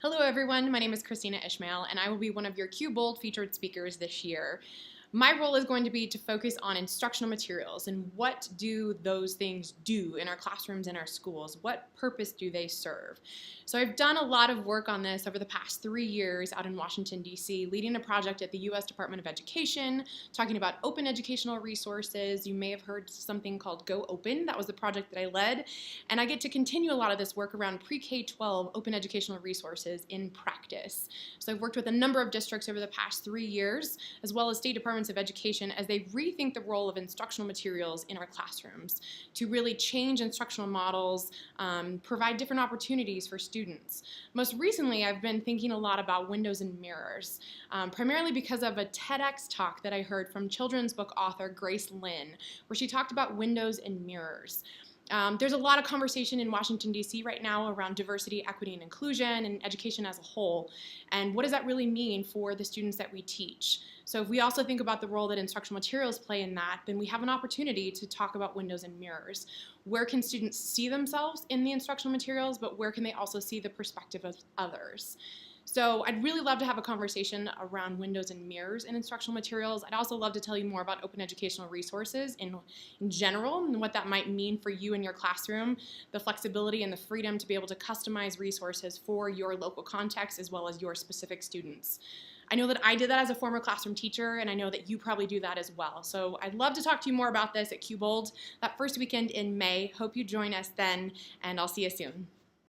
Hello everyone, my name is Kristina Ishmael and I will be one of your Q Bold featured speakers this year. My role is going to be to focus on instructional materials and what do those things do in our classrooms and our schools? What purpose do they serve? So I've done a lot of work on this over the past 3 years out in Washington, D.C., leading a project at the U.S. Department of Education, talking about open educational resources. You may have heard something called Go Open. That was the project that I led. And I get to continue a lot of this work around pre-K-12 open educational resources in practice. So I've worked with a number of districts over the past 3 years, as well as state departments of education as they rethink the role of instructional materials in our classrooms to really change instructional models, provide different opportunities for students. Most recently, I've been thinking a lot about windows and mirrors, primarily because of a TEDx talk that I heard from children's book author Grace Lin, where she talked about windows and mirrors. There's a lot of conversation in Washington, D.C. right now around diversity, equity, and inclusion and education as a whole. And what does that really mean for the students that we teach? So if we also think about the role that instructional materials play in that, then we have an opportunity to talk about windows and mirrors. Where can students see themselves in the instructional materials, but where can they also see the perspective of others? So I'd really love to have a conversation around windows and mirrors in instructional materials. I'd also love to tell you more about open educational resources in general and what that might mean for you in your classroom, the flexibility and the freedom to be able to customize resources for your local context as well as your specific students. I know that I did that as a former classroom teacher, and I know that you probably do that as well. So I'd love to talk to you more about this at Q Bold that first weekend in May. Hope you join us then, and I'll see you soon.